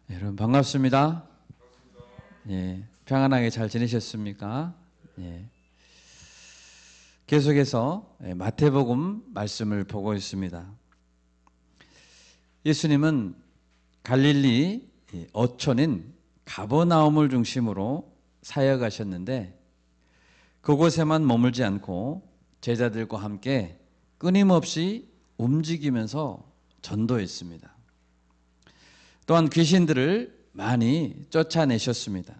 여러분 반갑습니다. 평안하게 잘 지내셨습니까? 계속해서 마태복음 말씀을 보고 있습니다. 예수님은 갈릴리 어촌인 가버나움을 중심으로 사역하셨는데 그곳에만 머물지 않고 제자들과 함께 끊임없이 움직이면서 전도했습니다. 또한 귀신들을 많이 쫓아내셨습니다.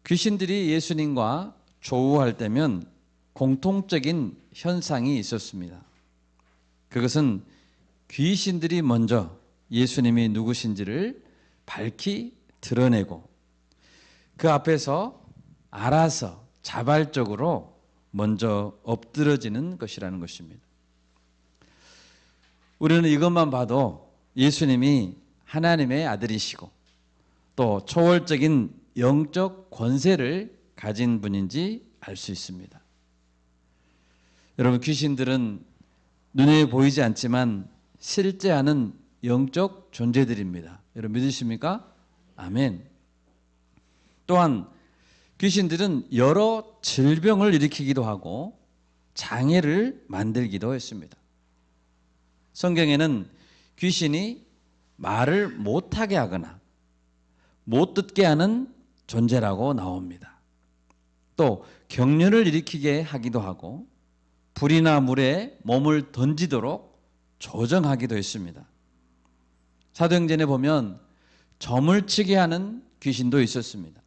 귀신들이 예수님과 조우할 때면 공통적인 현상이 있었습니다. 그것은 귀신들이 먼저 예수님이 누구신지를 밝히 드러내고 그 앞에서 알아서 자발적으로 먼저 엎드러지는 것이라는 것입니다. 우리는 이것만 봐도 예수님이 하나님의 아들이시고 또 초월적인 영적 권세를 가진 분인지 알 수 있습니다. 여러분, 귀신들은 눈에 보이지 않지만 실제하는 영적 존재들입니다. 여러분 믿으십니까? 아멘. 또한 귀신들은 여러 질병을 일으키기도 하고 장애를 만들기도 했습니다. 성경에는 귀신이 말을 못하게 하거나 못 듣게 하는 존재라고 나옵니다. 또 경련을 일으키게 하기도 하고 불이나 물에 몸을 던지도록 조정하기도 했습니다. 사도행전에 보면 점을 치게 하는 귀신도 있었습니다.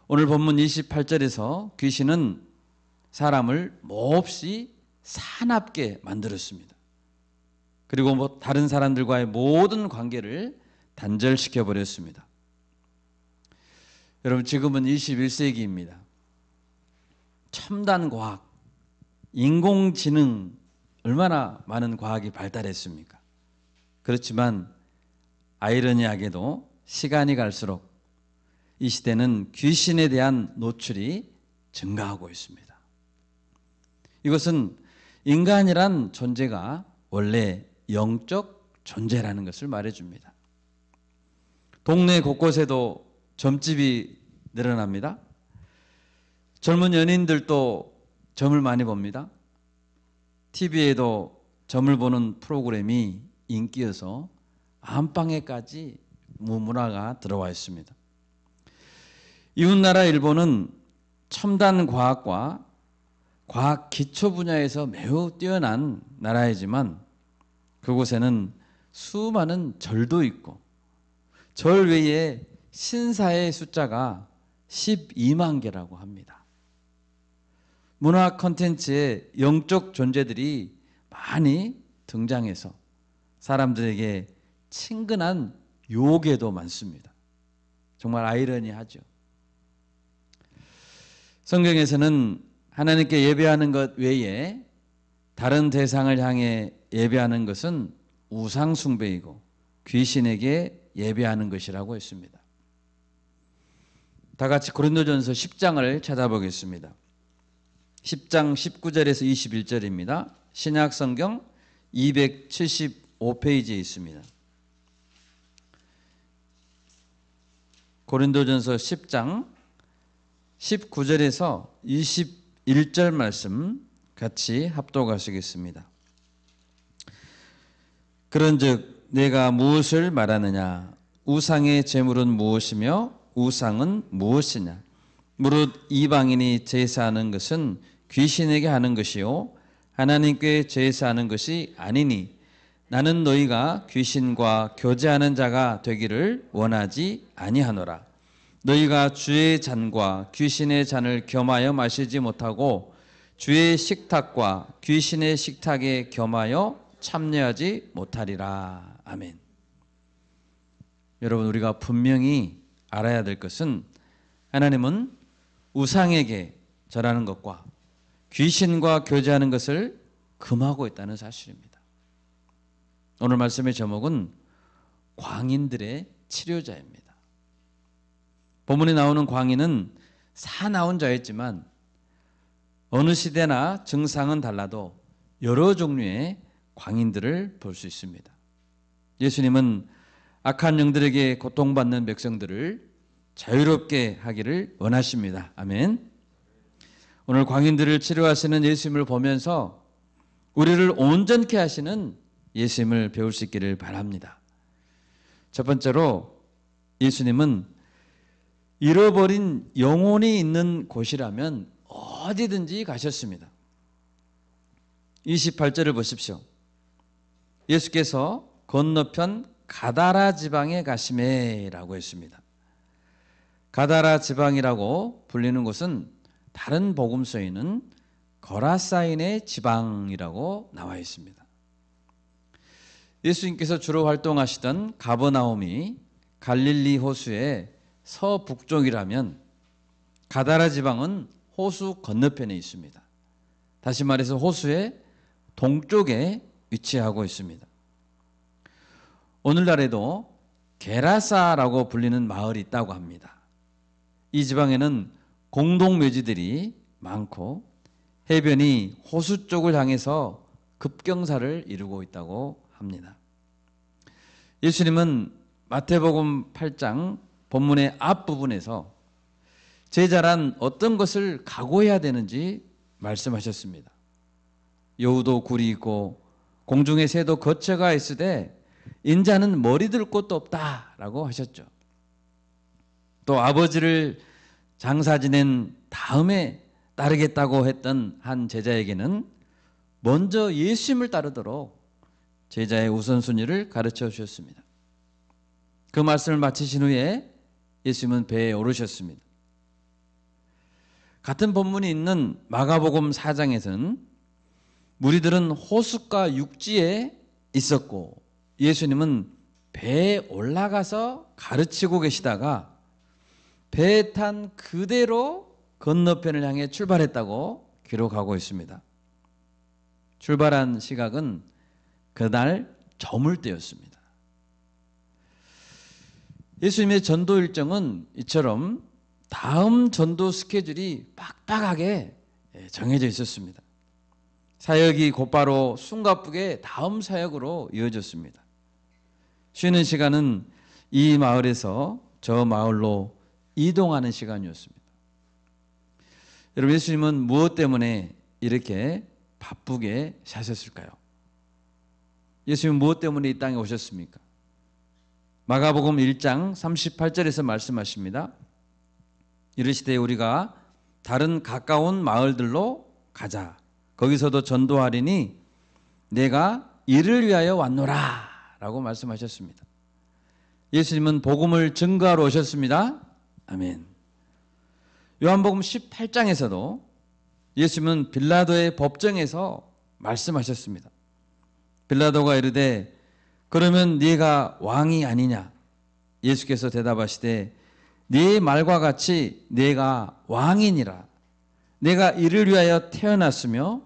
오늘 본문 28절에서 귀신은 사람을 몹시 사납게 만들었습니다. 그리고 다른 사람들과의 모든 관계를 단절시켜 버렸습니다. 여러분, 지금은 21세기입니다. 첨단 과학, 인공지능, 얼마나 많은 과학이 발달했습니까? 그렇지만 아이러니하게도 시간이 갈수록 이 시대는 귀신에 대한 노출이 증가하고 있습니다. 이것은 인간이란 존재가 원래 영적 존재라는 것을 말해줍니다. 동네 곳곳에도 점집이 늘어납니다. 젊은 연인들도 점을 많이 봅니다. TV에도 점을 보는 프로그램이 인기여서 안방에까지 문화가 들어와 있습니다. 이웃나라 일본은 첨단 과학과 과학 기초 분야에서 매우 뛰어난 나라이지만 그곳에는 수많은 절도 있고 절 외에 신사의 숫자가 12만 개라고 합니다. 문화 콘텐츠에 영적 존재들이 많이 등장해서 사람들에게 친근한 요괴도 많습니다. 정말 아이러니하죠. 성경에서는 하나님께 예배하는 것 외에 다른 대상을 향해 예배하는 것은 우상 숭배이고 귀신에게 예배하는 것이라고 했습니다. 다 같이 고린도전서 10장을 찾아보겠습니다. 10장 19절에서 21절입니다. 신약 성경 275페이지에 있습니다. 고린도전서 10장 19절에서 21절 말씀 같이 합독하시겠습니다. 그런즉 내가 무엇을 말하느냐? 우상의 제물은 무엇이며 우상은 무엇이냐? 무릇 이방인이 제사하는 것은 귀신에게 하는 것이요 하나님께 제사하는 것이 아니니 나는 너희가 귀신과 교제하는 자가 되기를 원하지 아니하노라. 너희가 주의 잔과 귀신의 잔을 겸하여 마시지 못하고 주의 식탁과 귀신의 식탁에 겸하여 참여하지 못하리라. 아멘. 여러분, 우리가 분명히 알아야 될 것은 하나님은 우상에게 절하는 것과 귀신과 교제하는 것을 금하고 있다는 사실입니다. 오늘 말씀의 제목은 광인들의 치료자입니다. 본문에 나오는 광인은 사나운 자였지만 어느 시대나 증상은 달라도 여러 종류의 광인들을 볼 수 있습니다. 예수님은 악한 영들에게 고통받는 백성들을 자유롭게 하기를 원하십니다. 아멘. 오늘 광인들을 치료하시는 예수님을 보면서 우리를 온전케 하시는 예수님을 배울 수 있기를 바랍니다. 첫 번째로 예수님은 잃어버린 영혼이 있는 곳이라면 어디든지 가셨습니다. 28절을 보십시오. 예수께서 건너편 가다라 지방에 가시매라고 했습니다. 가다라 지방이라고 불리는 곳은 다른 복음서에는 거라사인의 지방이라고 나와 있습니다. 예수님께서 주로 활동하시던 가버나움이 갈릴리 호수의 서북쪽이라면 가다라 지방은 호수 건너편에 있습니다. 다시 말해서 호수의 동쪽에 위치하고 있습니다. 오늘날에도 게라사라고 불리는 마을이 있다고 합니다. 이 지방에는 공동묘지들이 많고 해변이 호수 쪽을 향해서 급경사를 이루고 있다고 합니다. 예수님은 마태복음 8장 본문의 앞부분에서 제자란 어떤 것을 각오해야 되는지 말씀하셨습니다. 여우도 굴이 있고 공중의 새도 거처가 있으되 인자는 머리 들 곳도 없다라고 하셨죠. 또 아버지를 장사 지낸 다음에 따르겠다고 했던 한 제자에게는 먼저 예수님을 따르도록 제자의 우선순위를 가르쳐 주셨습니다. 그 말씀을 마치신 후에 예수님은 배에 오르셨습니다. 같은 본문이 있는 마가복음 4장에서는 무리들은 호숫가 육지에 있었고 예수님은 배에 올라가서 가르치고 계시다가 배에 탄 그대로 건너편을 향해 출발했다고 기록하고 있습니다. 출발한 시각은 그날 저물 때였습니다. 예수님의 전도 일정은 이처럼 다음 전도 스케줄이 빡빡하게 정해져 있었습니다. 사역이 곧바로 숨가쁘게 다음 사역으로 이어졌습니다. 쉬는 시간은 이 마을에서 저 마을로 이동하는 시간이었습니다. 여러분, 예수님은 무엇 때문에 이렇게 바쁘게 사셨을까요? 예수님은 무엇 때문에 이 땅에 오셨습니까? 마가복음 1장 38절에서 말씀하십니다. 이르시되 우리가 다른 가까운 마을들로 가자. 거기서도 전도하리니 내가 이를 위하여 왔노라 라고 말씀하셨습니다. 예수님은 복음을 증거하러 오셨습니다. 아멘. 요한복음 18장에서도 예수님은 빌라도의 법정에서 말씀하셨습니다. 빌라도가 이르되 그러면 네가 왕이 아니냐? 예수께서 대답하시되 네 말과 같이 내가 왕이니라. 내가 이를 위하여 태어났으며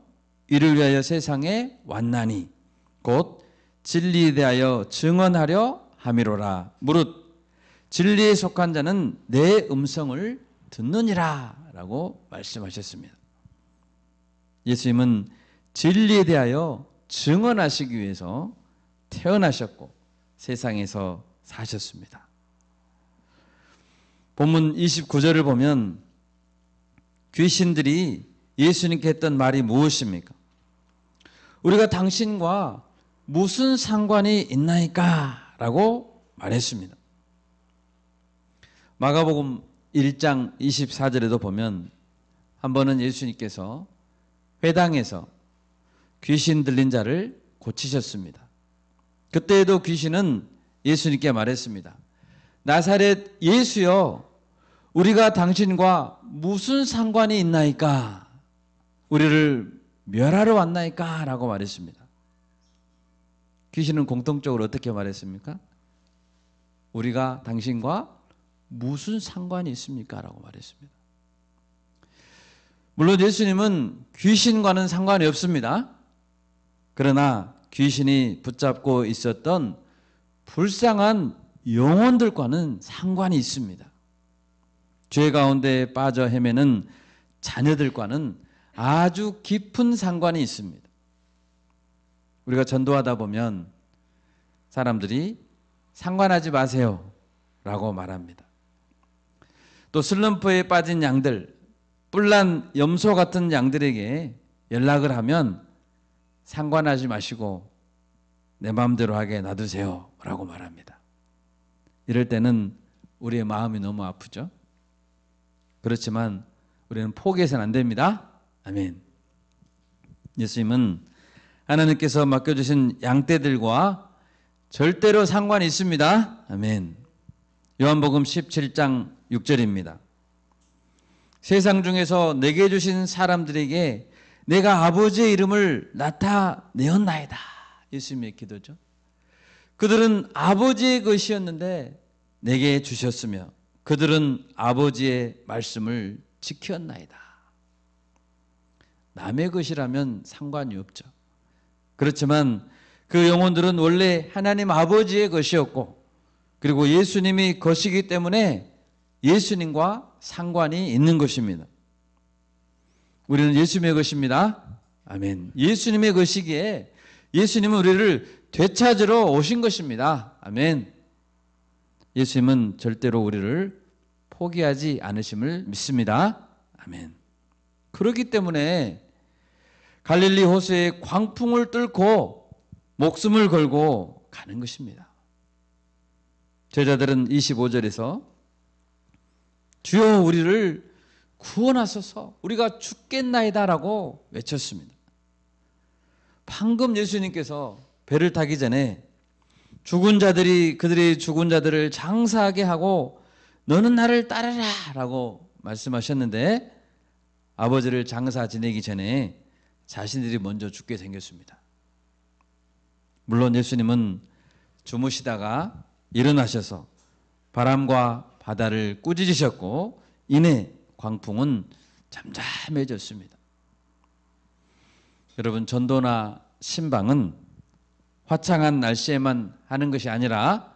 이를 위하여 세상에 왔나니 곧 진리에 대하여 증언하려 함이로라. 무릇 진리에 속한 자는 내 음성을 듣느니라 라고 말씀하셨습니다. 예수님은 진리에 대하여 증언하시기 위해서 태어나셨고 세상에서 사셨습니다. 본문 29절을 보면 귀신들이 예수님께 했던 말이 무엇입니까? 우리가 당신과 무슨 상관이 있나이까? 라고 말했습니다. 마가복음 1장 24절에도 보면 한 번은 예수님께서 회당에서 귀신 들린 자를 고치셨습니다. 그때에도 귀신은 예수님께 말했습니다. 나사렛 예수여, 우리가 당신과 무슨 상관이 있나이까? 우리를 멸하러 왔나이까? 라고 말했습니다. 귀신은 공통적으로 어떻게 말했습니까? 우리가 당신과 무슨 상관이 있습니까? 라고 말했습니다. 물론 예수님은 귀신과는 상관이 없습니다. 그러나 귀신이 붙잡고 있었던 불쌍한 영혼들과는 상관이 있습니다. 죄 가운데 빠져 헤매는 자녀들과는 아주 깊은 상관이 있습니다. 우리가 전도하다 보면 사람들이 상관하지 마세요 라고 말합니다. 또 슬럼프에 빠진 양들, 뿔난 염소 같은 양들에게 연락을 하면 상관하지 마시고 내 마음대로 하게 놔두세요 라고 말합니다. 이럴 때는 우리의 마음이 너무 아프죠. 그렇지만 우리는 포기해서는 안 됩니다. 아멘. 예수님은 하나님께서 맡겨주신 양떼들과 절대로 상관이 있습니다. 아멘. 요한복음 17장 6절입니다. 세상 중에서 내게 주신 사람들에게 내가 아버지의 이름을 나타내었나이다. 예수님의 기도죠. 그들은 아버지의 것이었는데 내게 주셨으며 그들은 아버지의 말씀을 지켰나이다. 남의 것이라면 상관이 없죠. 그렇지만 그 영혼들은 원래 하나님 아버지의 것이었고 그리고 예수님이 것이기 때문에 예수님과 상관이 있는 것입니다. 우리는 예수님의 것입니다. 아멘. 예수님의 것이기에 예수님은 우리를 되찾으러 오신 것입니다. 아멘. 예수님은 절대로 우리를 포기하지 않으심을 믿습니다. 아멘. 그렇기 때문에 갈릴리 호수의 광풍을 뚫고 목숨을 걸고 가는 것입니다. 제자들은 25절에서 주여 우리를 구원하소서 우리가 죽겠나이다 라고 외쳤습니다. 방금 예수님께서 배를 타기 전에 죽은 자들이 그들의 죽은 자들을 장사하게 하고 너는 나를 따르라 라고 말씀하셨는데 아버지를 장사 지내기 전에 자신들이 먼저 죽게 생겼습니다. 물론 예수님은 주무시다가 일어나셔서 바람과 바다를 꾸짖으셨고 이내 광풍은 잠잠해졌습니다. 여러분 전도나 신방은 화창한 날씨에만 하는 것이 아니라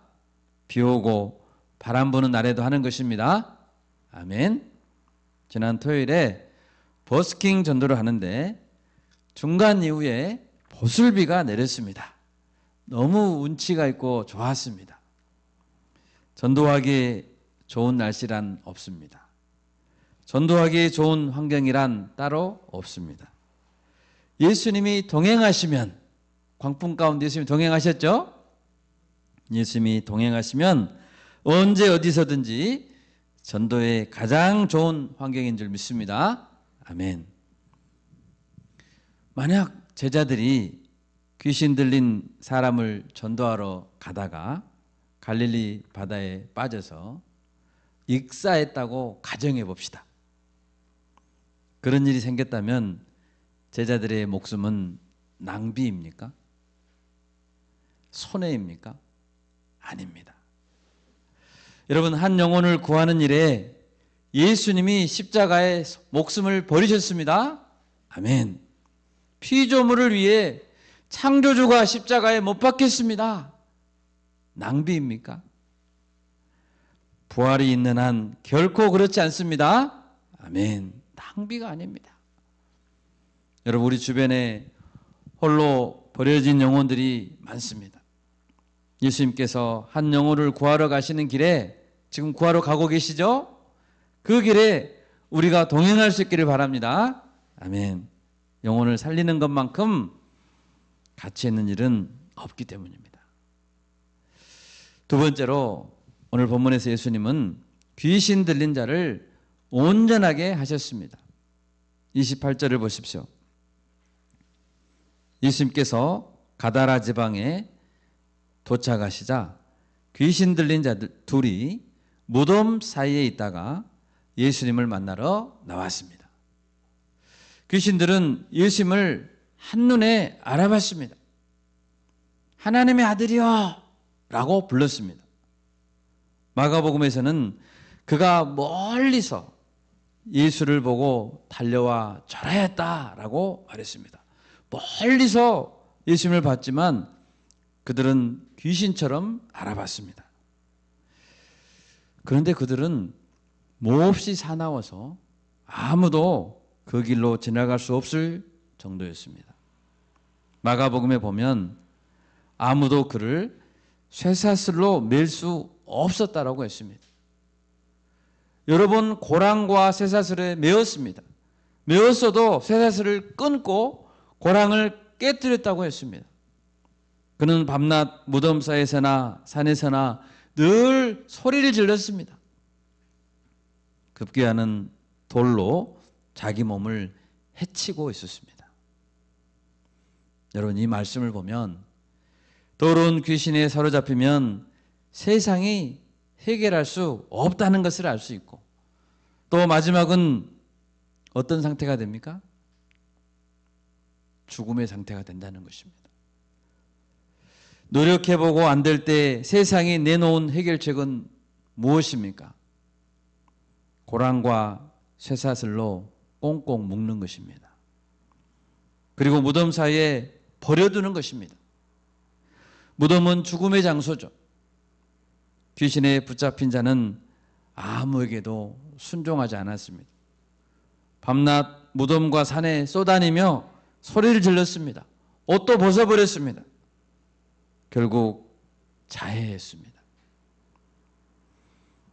비 오고 바람 부는 날에도 하는 것입니다. 아멘. 지난 토요일에 버스킹 전도를 하는데 중간 이후에 보슬비가 내렸습니다. 너무 운치가 있고 좋았습니다. 전도하기 좋은 날씨란 없습니다. 전도하기 좋은 환경이란 따로 없습니다. 예수님이 동행하시면 광풍 가운데 예수님이 동행하셨죠? 예수님이 동행하시면 언제 어디서든지 전도에 가장 좋은 환경인 줄 믿습니다. 아멘. 만약 제자들이 귀신 들린 사람을 전도하러 가다가 갈릴리 바다에 빠져서 익사했다고 가정해 봅시다. 그런 일이 생겼다면 제자들의 목숨은 낭비입니까? 손해입니까? 아닙니다. 여러분 한 영혼을 구하는 일에 예수님이 십자가에 목숨을 버리셨습니다. 아멘. 피조물을 위해 창조주가 십자가에 못 박혔습니다. 낭비입니까? 부활이 있는 한 결코 그렇지 않습니다. 아멘. 낭비가 아닙니다. 여러분 우리 주변에 홀로 버려진 영혼들이 많습니다. 예수님께서 한 영혼을 구하러 가시는 길에 지금 구하러 가고 계시죠? 그 길에 우리가 동행할 수 있기를 바랍니다. 아멘. 영혼을 살리는 것만큼 가치 있는 일은 없기 때문입니다. 두 번째로 오늘 본문에서 예수님은 귀신 들린 자를 온전하게 하셨습니다. 28절을 보십시오. 예수님께서 가다라 지방에 도착하시자 귀신 들린 자들 둘이 무덤 사이에 있다가 예수님을 만나러 나왔습니다. 귀신들은 예수님을 한눈에 알아봤습니다. 하나님의 아들이여 라고 불렀습니다. 마가복음에서는 그가 멀리서 예수를 보고 달려와 절하였다라고 말했습니다. 멀리서 예수님을 봤지만 그들은 귀신처럼 알아봤습니다. 그런데 그들은 몹시 사나워서 아무도 그 길로 지나갈 수 없을 정도였습니다. 마가복음에 보면 아무도 그를 쇠사슬로 맬 수 없었다라고 했습니다. 여러 번 고랑과 쇠사슬에 매었습니다. 매었어도 쇠사슬을 끊고 고랑을 깨뜨렸다고 했습니다. 그는 밤낮 무덤 사이에서나 산에서나 늘 소리를 질렀습니다. 급기야는 돌로 자기 몸을 해치고 있었습니다. 여러분, 이 말씀을 보면 더러운 귀신에 사로잡히면 세상이 해결할 수 없다는 것을 알 수 있고, 또 마지막은 어떤 상태가 됩니까? 죽음의 상태가 된다는 것입니다. 노력해보고 안 될 때 세상이 내놓은 해결책은 무엇입니까? 고랑과 쇠사슬로 꽁꽁 묶는 것입니다. 그리고 무덤 사이에 버려두는 것입니다. 무덤은 죽음의 장소죠. 귀신에 붙잡힌 자는 아무에게도 순종하지 않았습니다. 밤낮 무덤과 산에 쏘다니며 소리를 질렀습니다. 옷도 벗어버렸습니다. 결국 자해했습니다.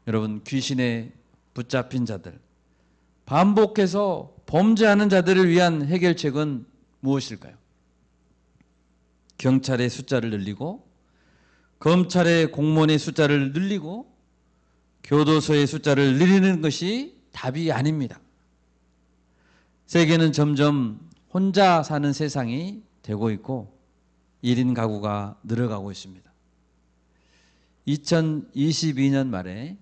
여러분, 귀신에 붙잡힌 자들, 반복해서 범죄하는 자들을 위한 해결책은 무엇일까요? 경찰의 숫자를 늘리고, 검찰의 공무원의 숫자를 늘리고, 교도소의 숫자를 늘리는 것이 답이 아닙니다. 세계는 점점 혼자 사는 세상이 되고 있고 1인 가구가 늘어가고 있습니다. 2022년 말에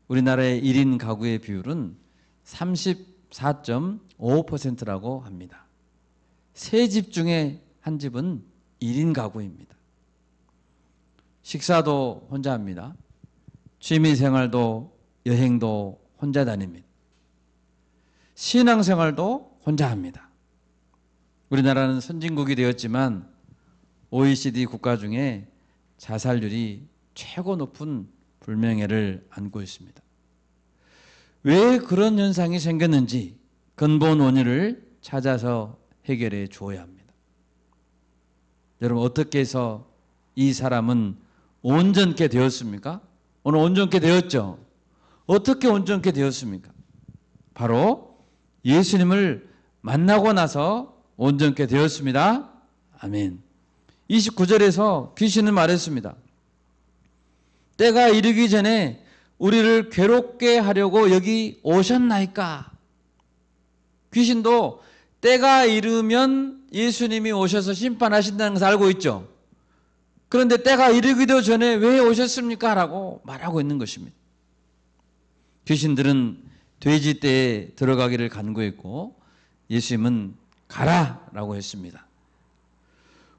우리나라의 1인 가구의 비율은 34.5%라고 합니다. 세 집 중에 한 집은 1인 가구입니다. 식사도 혼자 합니다. 취미생활도 여행도 혼자 다닙니다. 신앙생활도 혼자 합니다. 우리나라는 선진국이 되었지만 OECD 국가 중에 자살률이 최고 높은 불명예를 안고 있습니다. 왜 그런 현상이 생겼는지 근본 원인을 찾아서 해결해 주어야 합니다. 여러분, 어떻게 해서 이 사람은 온전케 되었습니까? 오늘 온전케 되었죠? 어떻게 온전케 되었습니까? 바로 예수님을 만나고 나서 온전케 되었습니다. 아멘. 29절에서 귀신은 말했습니다. 때가 이르기 전에 우리를 괴롭게 하려고 여기 오셨나이까? 귀신도 때가 이르면 예수님이 오셔서 심판하신다는 것을 알고 있죠. 그런데 때가 이르기도 전에 왜 오셨습니까? 라고 말하고 있는 것입니다. 귀신들은 돼지떼에 들어가기를 간구했고 예수님은 가라 라고 했습니다.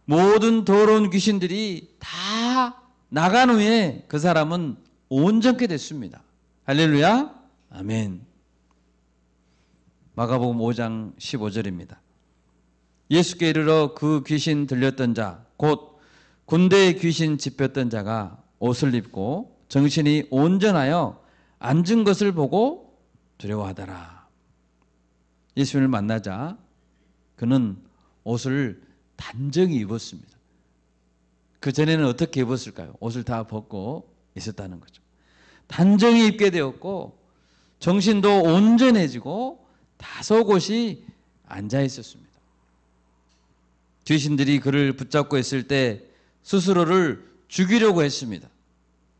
모든 더러운 귀신들이 다 나간 후에 그 사람은 온전케 됐습니다. 할렐루야. 아멘. 마가복음 5장 15절입니다. 예수께 이르러 그 귀신 들렸던 자, 곧 군대의 귀신 집혔던 자가 옷을 입고 정신이 온전하여 앉은 것을 보고 두려워하더라. 예수님을 만나자 그는 옷을 단정히 입었습니다. 그 전에는 어떻게 입었을까요? 옷을 다 벗고 있었다는 거죠. 단정히 입게 되었고 정신도 온전해지고 다소곳이 앉아 있었습니다. 귀신들이 그를 붙잡고 있을 때 스스로를 죽이려고 했습니다.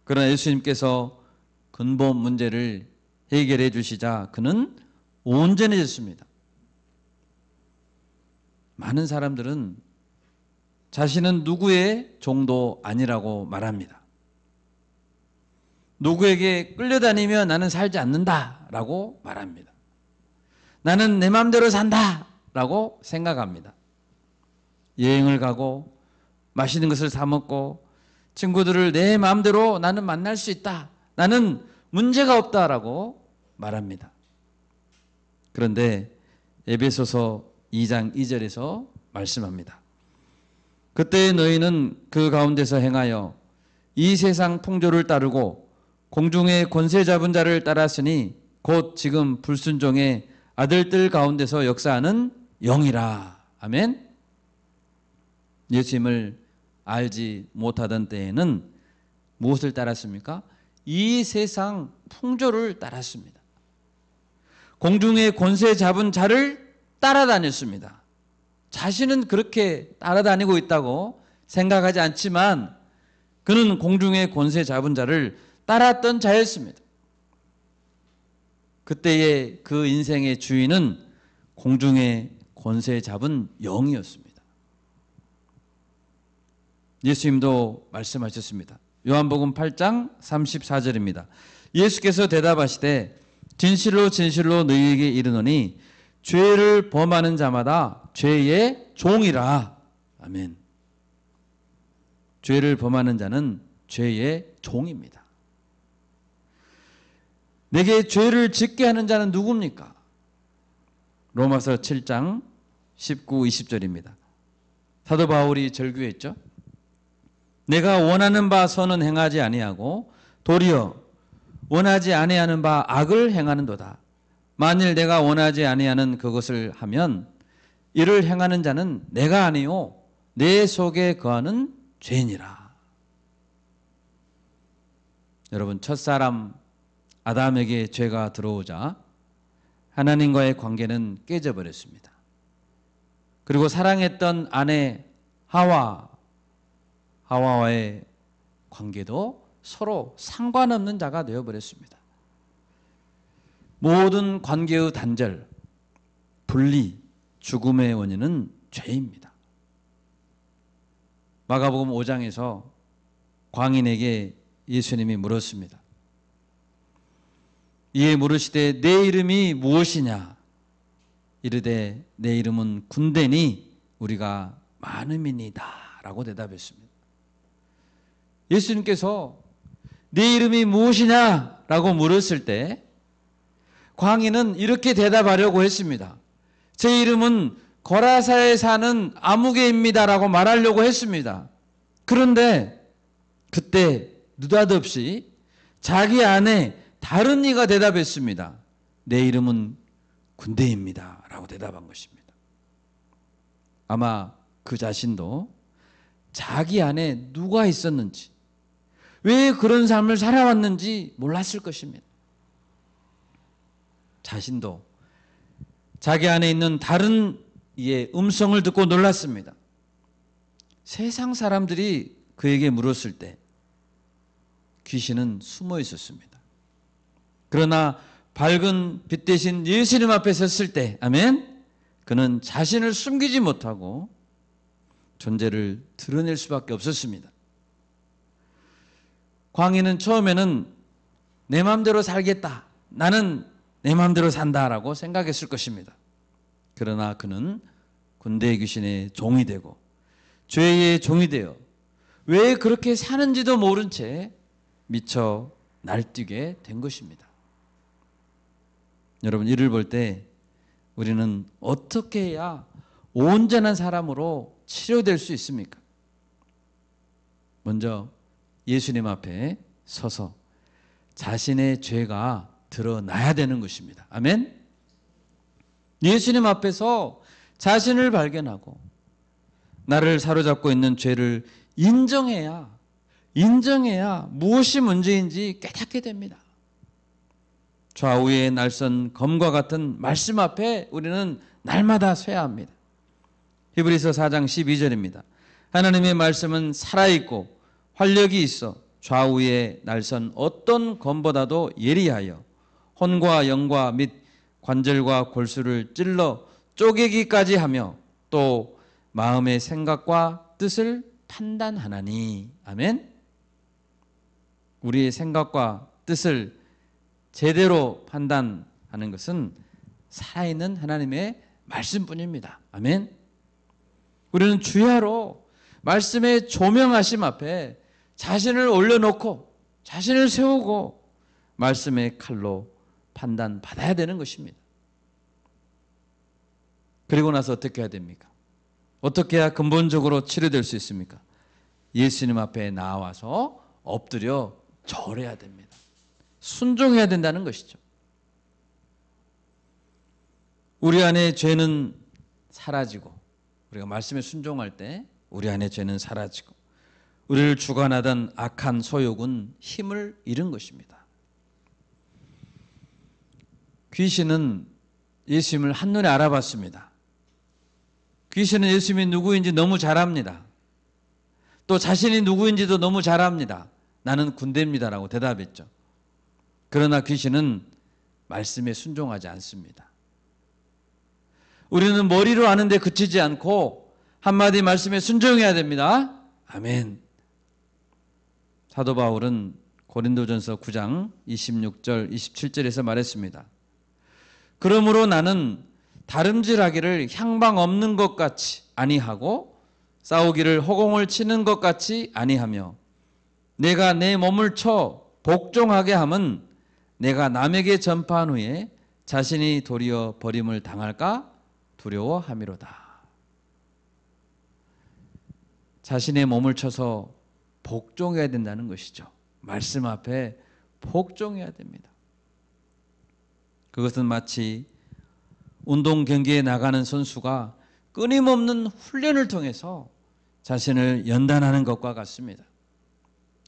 그러나 예수님께서 근본 문제를 해결해 주시자 그는 온전해졌습니다. 많은 사람들은 자신은 누구의 종도 아니라고 말합니다. 누구에게 끌려다니며 나는 살지 않는다라고 말합니다. 나는 내 마음대로 산다라고 생각합니다. 여행을 가고 맛있는 것을 사 먹고 친구들을 내 마음대로 나는 만날 수 있다. 나는 문제가 없다라고 말합니다. 그런데 에베소서 2장 2절에서 말씀합니다. 그때 너희는 그 가운데서 행하여 이 세상 풍조를 따르고 공중의 권세 잡은 자를 따랐으니 곧 지금 불순종의 아들들 가운데서 역사하는 영이라. 아멘. 예수님을 알지 못하던 때에는 무엇을 따랐습니까? 이 세상 풍조를 따랐습니다. 공중의 권세 잡은 자를 따라다녔습니다. 자신은 그렇게 따라다니고 있다고 생각하지 않지만 그는 공중의 권세 잡은 자를 따랐던 자였습니다. 그때의 그 인생의 주인은 공중의 권세 잡은 영이었습니다. 예수님도 말씀하셨습니다. 요한복음 8장 34절입니다. 예수께서 대답하시되 진실로 진실로 너희에게 이르노니 죄를 범하는 자마다 죄의 종이라. 아멘. 죄를 범하는 자는 죄의 종입니다. 내게 죄를 짓게 하는 자는 누굽니까? 로마서 7장 19, 20절입니다. 사도 바울이 절규했죠. 내가 원하는 바 선은 행하지 아니하고 도리어 원하지 아니하는 바 악을 행하는도다. 만일 내가 원하지 아니하는 그것을 하면 이를 행하는 자는 내가 아니요 내 속에 거하는 죄니라. 여러분, 첫사람 아담에게 죄가 들어오자 하나님과의 관계는 깨져버렸습니다. 그리고 사랑했던 아내 하와와의 관계도 서로 상관없는 자가 되어버렸습니다. 모든 관계의 단절, 분리, 죽음의 원인은 죄입니다. 마가복음 5장에서 광인에게 예수님이 물었습니다. 이에 물으시되 내 이름이 무엇이냐? 이르되 내 이름은 군대니 우리가 많음이니이다 라고 대답했습니다. 예수님께서 네 이름이 무엇이냐? 라고 물었을 때 광인은 이렇게 대답하려고 했습니다. 제 이름은 거라사에 사는 아무개입니다 라고 말하려고 했습니다. 그런데 그때 느닷없이 자기 안에 다른 이가 대답했습니다. 내 이름은 군대입니다 라고 대답한 것입니다. 아마 그 자신도 자기 안에 누가 있었는지, 왜 그런 삶을 살아왔는지 몰랐을 것입니다. 자신도 자기 안에 있는 다른 이의 음성을 듣고 놀랐습니다. 세상 사람들이 그에게 물었을 때 귀신은 숨어 있었습니다. 그러나 밝은 빛 대신 예수님 앞에 섰을 때, 아멘, 그는 자신을 숨기지 못하고 존재를 드러낼 수밖에 없었습니다. 광인은 처음에는 내 마음대로 살겠다, 나는 내 마음대로 산다라고 생각했을 것입니다. 그러나 그는 군대의 귀신의 종이 되고 죄의 종이 되어 왜 그렇게 사는지도 모른 채 미쳐 날뛰게 된 것입니다. 여러분, 이를 볼 때 우리는 어떻게 해야 온전한 사람으로 치료될 수 있습니까? 먼저 예수님 앞에 서서 자신의 죄가 드러나야 되는 것입니다. 아멘? 예수님 앞에서 자신을 발견하고 나를 사로잡고 있는 죄를 인정해야 무엇이 문제인지 깨닫게 됩니다. 좌우의 날선 검과 같은 말씀 앞에 우리는 날마다 서야 합니다. 히브리서 4장 12절입니다. 하나님의 말씀은 살아있고 활력이 있어 좌우의 날선 어떤 검보다도 예리하여 혼과 영과 및 관절과 골수를 찔러 쪼개기까지 하며 또 마음의 생각과 뜻을 판단하나니. 아멘. 우리의 생각과 뜻을 제대로 판단하는 것은 살아있는 하나님의 말씀뿐입니다. 아멘. 우리는 주야로 말씀의 조명하심 앞에 자신을 올려놓고 자신을 세우고 말씀의 칼로 판단받아야 되는 것입니다. 그리고 나서 어떻게 해야 됩니까? 어떻게 해야 근본적으로 치료될 수 있습니까? 예수님 앞에 나와서 엎드려 절해야 됩니다. 순종해야 된다는 것이죠. 우리 안에 죄는 사라지고, 우리가 말씀에 순종할 때 우리 안에 죄는 사라지고 우리를 주관하던 악한 소욕은 힘을 잃은 것입니다. 귀신은 예수님을 한눈에 알아봤습니다. 귀신은 예수님이 누구인지 너무 잘 압니다. 또 자신이 누구인지도 너무 잘 압니다. 나는 군대입니다라고 대답했죠. 그러나 귀신은 말씀에 순종하지 않습니다. 우리는 머리로 아는데 그치지 않고 한마디 말씀에 순종해야 됩니다. 아멘. 사도 바울은 고린도전서 9장 26절 27절에서 말했습니다. 그러므로 나는 다름질하기를 향방 없는 것 같이 아니하고 싸우기를 허공을 치는 것 같이 아니하며 내가 내 몸을 쳐 복종하게 함은 내가 남에게 전파한 후에 자신이 도리어 버림을 당할까 두려워함이로다. 자신의 몸을 쳐서 복종해야 된다는 것이죠. 말씀 앞에 복종해야 됩니다. 그것은 마치 운동 경기에 나가는 선수가 끊임없는 훈련을 통해서 자신을 연단하는 것과 같습니다.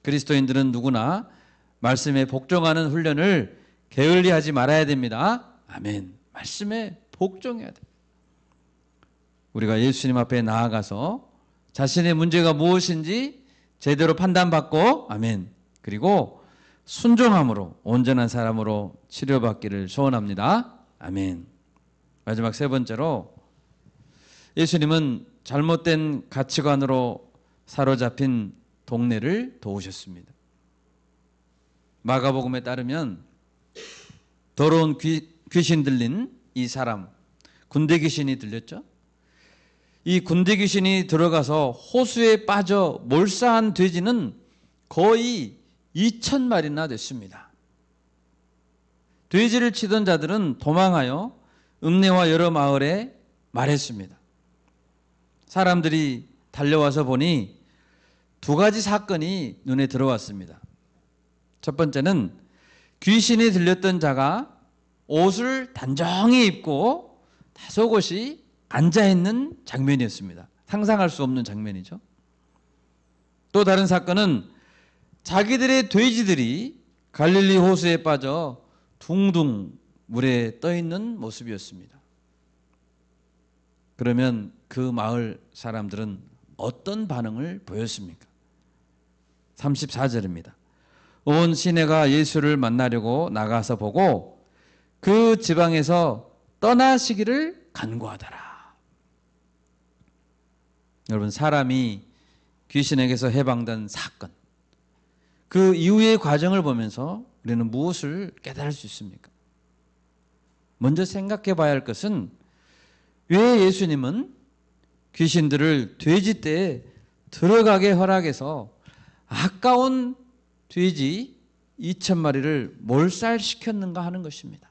그리스도인들은 누구나 말씀에 복종하는 훈련을 게을리하지 말아야 됩니다. 아멘. 말씀에 복종해야 됩니다. 우리가 예수님 앞에 나아가서 자신의 문제가 무엇인지 제대로 판단받고 아멘. 그리고 순종함으로 온전한 사람으로 치료받기를 소원합니다. 아멘. 마지막 세 번째로 예수님은 잘못된 가치관으로 사로잡힌 동네를 도우셨습니다. 마가복음에 따르면 더러운 귀신 들린 이 사람, 군대 귀신이 들렸죠. 이 군대 귀신이 들어가서 호수에 빠져 몰사한 돼지는 거의 2,000마리나 됐습니다. 돼지를 치던 자들은 도망하여 읍내와 여러 마을에 말했습니다. 사람들이 달려와서 보니 두 가지 사건이 눈에 들어왔습니다. 첫 번째는 귀신이 들렸던 자가 옷을 단정히 입고 다소곳이 앉아있는 장면이었습니다. 상상할 수 없는 장면이죠. 또 다른 사건은 자기들의 돼지들이 갈릴리 호수에 빠져 둥둥 물에 떠있는 모습이었습니다. 그러면 그 마을 사람들은 어떤 반응을 보였습니까? 34절입니다. 온 시내가 예수를 만나려고 나가서 보고 그 지방에서 떠나시기를 간구하더라. 여러분, 사람이 귀신에게서 해방된 사건, 그 이후의 과정을 보면서 우리는 무엇을 깨달을 수 있습니까? 먼저 생각해 봐야 할 것은 왜 예수님은 귀신들을 돼지떼에 들어가게 허락해서 아까운 돼지 2,000마리를 몰살시켰는가 하는 것입니다.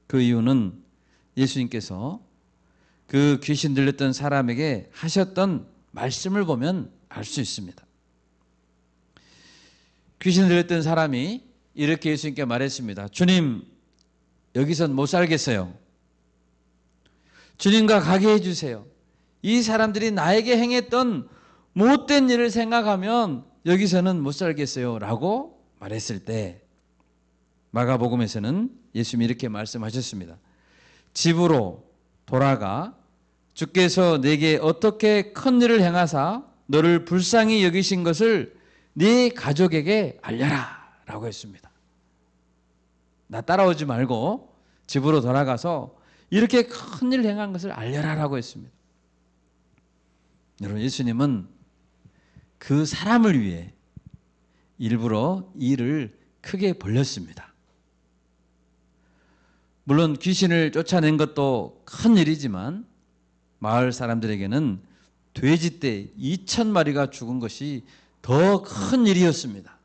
그 이유는 예수님께서 그 귀신 들렸던 사람에게 하셨던 말씀을 보면 알 수 있습니다. 귀신 들렸던 사람이 이렇게 예수님께 말했습니다. 주님, 여기선 못 살겠어요. 주님과 가게 해주세요. 이 사람들이 나에게 행했던 못된 일을 생각하면 여기서는 못 살겠어요 라고 말했을 때 마가복음에서는 예수님이 이렇게 말씀하셨습니다. 집으로 돌아가 주께서 내게 어떻게 큰 일을 행하사 너를 불쌍히 여기신 것을 네 가족에게 알려라 라고 했습니다. 나 따라오지 말고 집으로 돌아가서 이렇게 큰 일을 행한 것을 알려라 라고 했습니다. 여러분, 예수님은 그 사람을 위해 일부러 일을 크게 벌렸습니다. 물론 귀신을 쫓아낸 것도 큰 일이지만 마을 사람들에게는 돼지떼 2,000마리가 죽은 것이 더 큰 일이었습니다.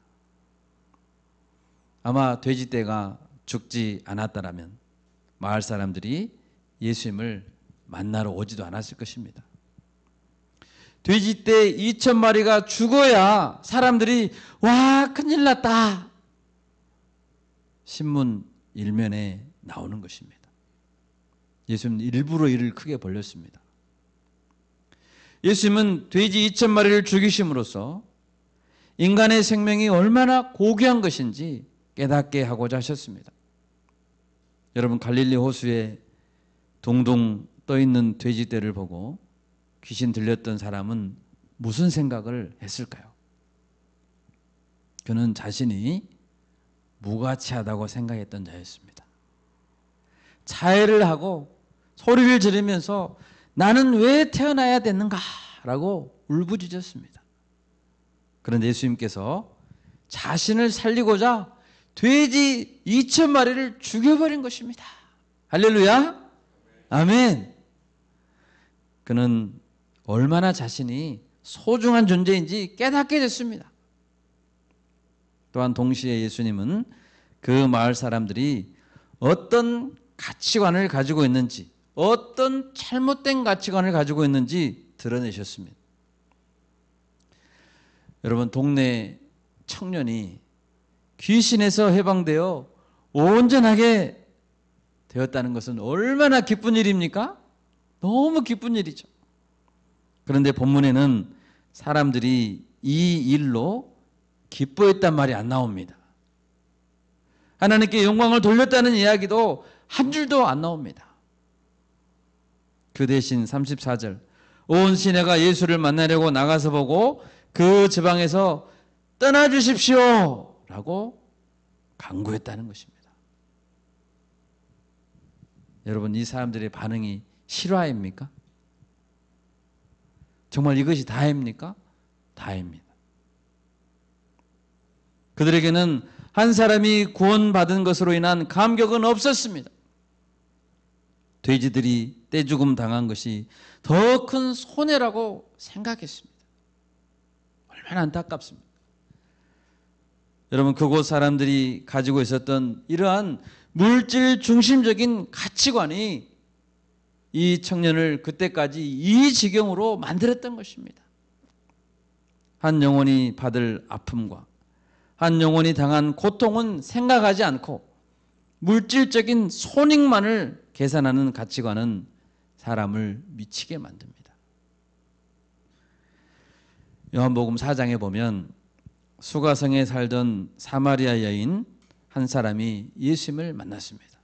아마 돼지떼가 죽지 않았다라면 마을 사람들이 예수님을 만나러 오지도 않았을 것입니다. 돼지떼 2,000마리가 죽어야 사람들이 와, 큰일 났다, 신문 일면에 나오는 것입니다. 예수님은 일부러 일을 크게 벌렸습니다. 예수님은 돼지 2,000마리를 죽이심으로써 인간의 생명이 얼마나 고귀한 것인지 깨닫게 하고자 하셨습니다. 여러분, 갈릴리 호수에 둥둥 떠있는 돼지떼를 보고 귀신 들렸던 사람은 무슨 생각을 했을까요? 그는 자신이 무가치하다고 생각했던 자였습니다. 자해를 하고 소리를 지르면서 나는 왜 태어나야 되는가? 라고 울부짖었습니다. 그런데 예수님께서 자신을 살리고자 돼지 2,000마리를 죽여버린 것입니다. 할렐루야! 아멘! 그는 얼마나 자신이 소중한 존재인지 깨닫게 됐습니다. 또한 동시에 예수님은 그 마을 사람들이 어떤 가치관을 가지고 있는지, 어떤 잘못된 가치관을 가지고 있는지 드러내셨습니다. 여러분, 동네 청년이 귀신에서 해방되어 온전하게 되었다는 것은 얼마나 기쁜 일입니까? 너무 기쁜 일이죠. 그런데 본문에는 사람들이 이 일로 기뻐했단 말이 안 나옵니다. 하나님께 영광을 돌렸다는 이야기도 한 줄도 안 나옵니다. 그 대신 34절, 온 시내가 예수를 만나려고 나가서 보고 그 지방에서 떠나주십시오 라고 간구했다는 것입니다. 여러분, 이 사람들의 반응이 실화입니까? 정말 이것이 다입니까? 다입니다. 그들에게는 한 사람이 구원받은 것으로 인한 감격은 없었습니다. 돼지들이 떼죽음 당한 것이 더 큰 손해라고 생각했습니다. 얼마나 안타깝습니까? 여러분, 그곳 사람들이 가지고 있었던 이러한 물질 중심적인 가치관이 이 청년을 그때까지 이 지경으로 만들었던 것입니다. 한 영혼이 받을 아픔과 한 영혼이 당한 고통은 생각하지 않고 물질적인 손익만을 계산하는 가치관은 사람을 미치게 만듭니다. 요한복음 4장에 보면 수가성에 살던 사마리아 여인 한 사람이 예수님을 만났습니다.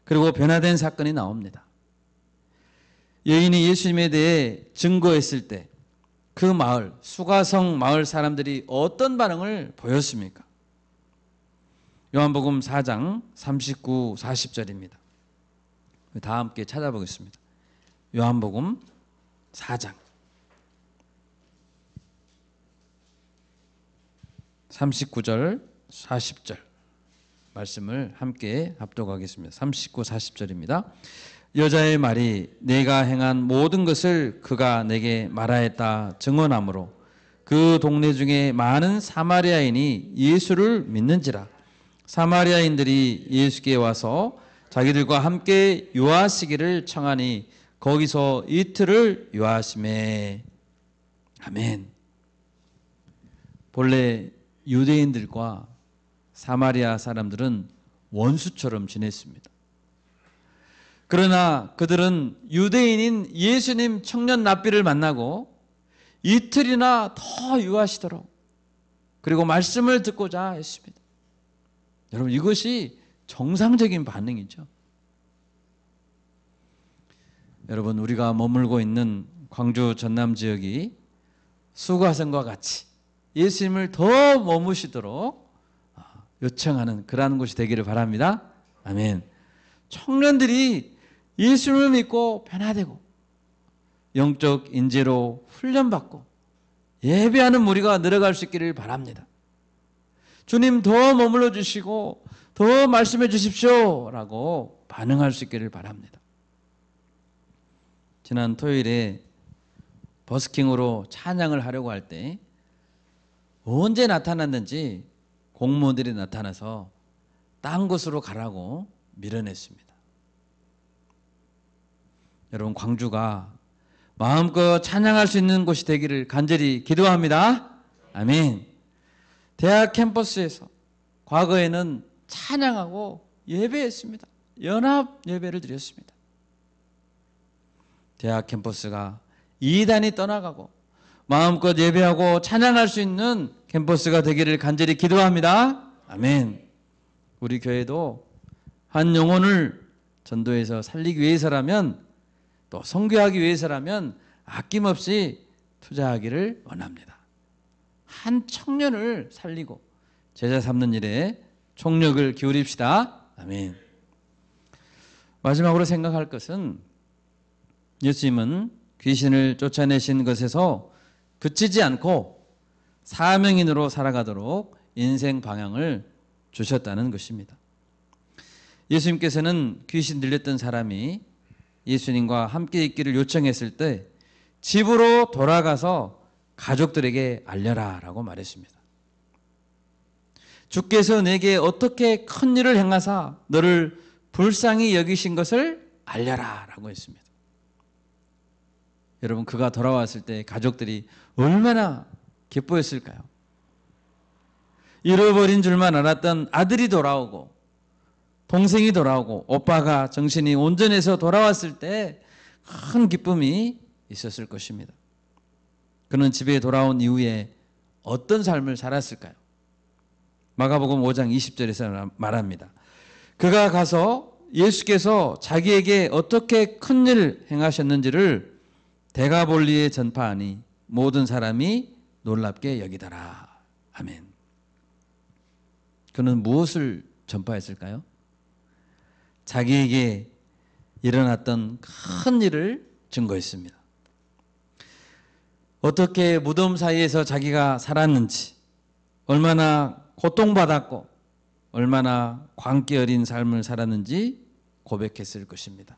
그리고 변화된 사건이 나옵니다. 여인이 예수님에 대해 증거했을 때 그 마을, 수가성 마을 사람들이 어떤 반응을 보였습니까? 요한복음 4장 39, 40절입니다. 다 함께 찾아보겠습니다. 요한복음 4장 39절, 40절 말씀을 함께 합독하겠습니다. 39, 40절입니다. 여자의 말이 내가 행한 모든 것을 그가 내게 말하였다 증언하므로 그 동네 중에 많은 사마리아인이 예수를 믿는지라. 사마리아인들이 예수께 와서 자기들과 함께 유하시기를 청하니 거기서 이틀을 유하시매. 아멘. 본래 유대인들과 사마리아 사람들은 원수처럼 지냈습니다. 그러나 그들은 유대인인 예수님 청년 랍비를 만나고 이틀이나 더 유하시도록 그리고 말씀을 듣고자 했습니다. 여러분, 이것이 정상적인 반응이죠. 여러분, 우리가 머물고 있는 광주 전남 지역이 수가성과 같이 예수님을 더 머무시도록 요청하는 그러한 곳이 되기를 바랍니다. 아멘. 청년들이 예수님을 믿고 변화되고 영적 인재로 훈련받고 예배하는 무리가 늘어갈 수 있기를 바랍니다. 주님 더 머물러 주시고 더 말씀해 주십시오 라고 반응할 수 있기를 바랍니다. 지난 토요일에 버스킹으로 찬양을 하려고 할 때 언제 나타났는지 공무원들이 나타나서 딴 곳으로 가라고 밀어냈습니다. 여러분, 광주가 마음껏 찬양할 수 있는 곳이 되기를 간절히 기도합니다. 아멘. 대학 캠퍼스에서 과거에는 찬양하고 예배했습니다. 연합 예배를 드렸습니다. 대학 캠퍼스가 이단이 떠나가고 마음껏 예배하고 찬양할 수 있는 캠퍼스가 되기를 간절히 기도합니다. 아멘. 우리 교회도 한 영혼을 전도해서 살리기 위해서라면, 또 선교하기 위해서라면 아낌없이 투자하기를 원합니다. 한 청년을 살리고 제자 삼는 일에 총력을 기울입시다. 아멘. 마지막으로 생각할 것은, 예수님은 귀신을 쫓아내신 것에서 그치지 않고 사명인으로 살아가도록 인생 방향을 주셨다는 것입니다. 예수님께서는 귀신 들렸던 사람이 예수님과 함께 있기를 요청했을 때 집으로 돌아가서 가족들에게 알려라 라고 말했습니다. 주께서 내게 어떻게 큰 일을 행하사 너를 불쌍히 여기신 것을 알려라 라고 했습니다. 여러분, 그가 돌아왔을 때 가족들이 얼마나 기뻐했을까요? 잃어버린 줄만 알았던 아들이 돌아오고 동생이 돌아오고 오빠가 정신이 온전해서 돌아왔을 때 큰 기쁨이 있었을 것입니다. 그는 집에 돌아온 이후에 어떤 삶을 살았을까요? 마가복음 5장 20절에서 말합니다. 그가 가서 예수께서 자기에게 어떻게 큰 일을 행하셨는지를 데가볼리에 전파하니 모든 사람이 놀랍게 여기더라. 아멘. 그는 무엇을 전파했을까요? 자기에게 일어났던 큰 일을 증거했습니다. 어떻게 무덤 사이에서 자기가 살았는지, 얼마나 고통받았고 얼마나 광기 어린 삶을 살았는지 고백했을 것입니다.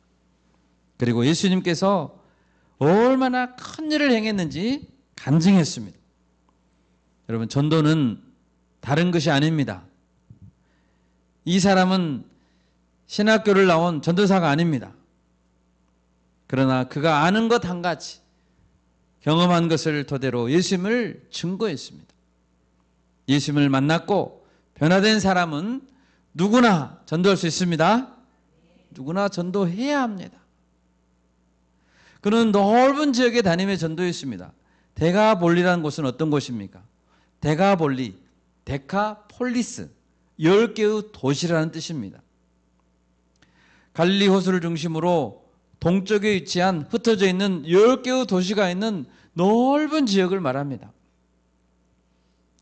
그리고 예수님께서 얼마나 큰 일을 행했는지 간증했습니다. 여러분, 전도는 다른 것이 아닙니다. 이 사람은 신학교를 나온 전도사가 아닙니다. 그러나 그가 아는 것 한 가지, 경험한 것을 토대로 예수님을 증거했습니다. 예수님을 만났고 변화된 사람은 누구나 전도할 수 있습니다. 누구나 전도해야 합니다. 그는 넓은 지역에 다니며 전도했습니다. 데가볼리라는 곳은 어떤 곳입니까? 데가볼리, 데카폴리스, 10개의 도시라는 뜻입니다. 갈릴리 호수를 중심으로 동쪽에 위치한 흩어져 있는 10개의 도시가 있는 넓은 지역을 말합니다.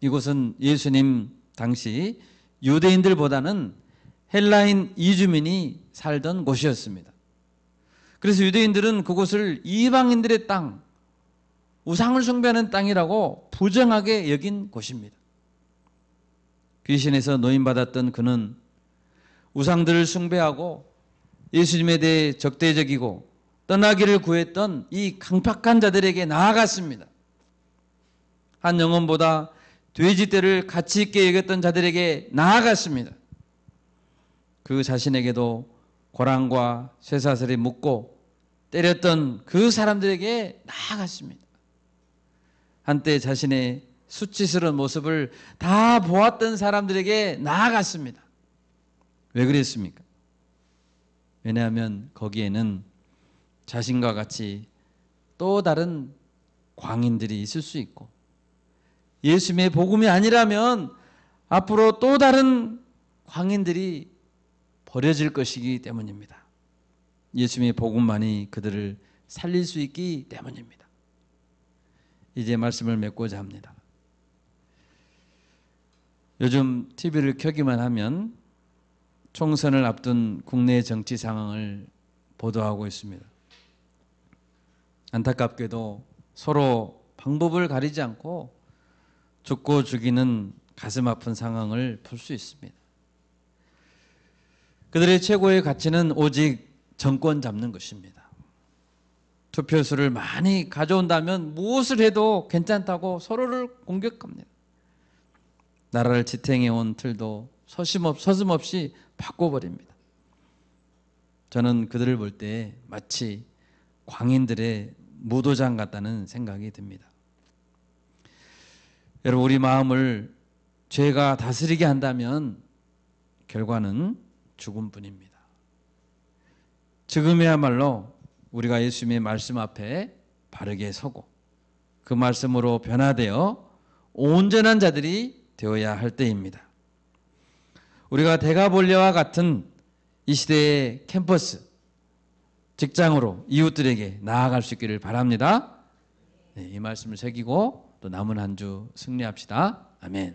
이곳은 예수님 당시 유대인들보다는 헬라인 이주민이 살던 곳이었습니다. 그래서 유대인들은 그곳을 이방인들의 땅, 우상을 숭배하는 땅이라고 부정하게 여긴 곳입니다. 귀신에서 노인받았던 그는 우상들을 숭배하고 예수님에 대해 적대적이고 떠나기를 구했던 이 강팍한 자들에게 나아갔습니다. 한 영혼보다 돼지떼를 가치 있게 여겼던 자들에게 나아갔습니다. 그 자신에게도 고랑과 쇠사슬에 묶고 때렸던 그 사람들에게 나아갔습니다. 한때 자신의 수치스러운 모습을 다 보았던 사람들에게 나아갔습니다. 왜 그랬습니까? 왜냐하면 거기에는 자신과 같이 또 다른 광인들이 있을 수 있고, 예수님의 복음이 아니라면 앞으로 또 다른 광인들이 버려질 것이기 때문입니다. 예수님의 복음만이 그들을 살릴 수 있기 때문입니다. 이제 말씀을 맺고자 합니다. 요즘 TV를 켜기만 하면 총선을 앞둔 국내 정치 상황을 보도하고 있습니다. 안타깝게도 서로 방법을 가리지 않고 죽고 죽이는 가슴 아픈 상황을 볼 수 있습니다. 그들의 최고의 가치는 오직 정권 잡는 것입니다. 투표수를 많이 가져온다면 무엇을 해도 괜찮다고 서로를 공격합니다. 나라를 지탱해온 틀도 서슴없이 바꿔버립니다. 저는 그들을 볼 때 마치 광인들의 무도장 같다는 생각이 듭니다. 여러분, 우리 마음을 죄가 다스리게 한다면 결과는 죽음뿐입니다. 지금이야말로 우리가 예수님의 말씀 앞에 바르게 서고 그 말씀으로 변화되어 온전한 자들이 되어야 할 때입니다. 우리가 데가볼리아와 같은 이 시대의 캠퍼스, 직장으로 이웃들에게 나아갈 수 있기를 바랍니다. 네, 이 말씀을 새기고 또 남은 한 주 승리합시다. 아멘.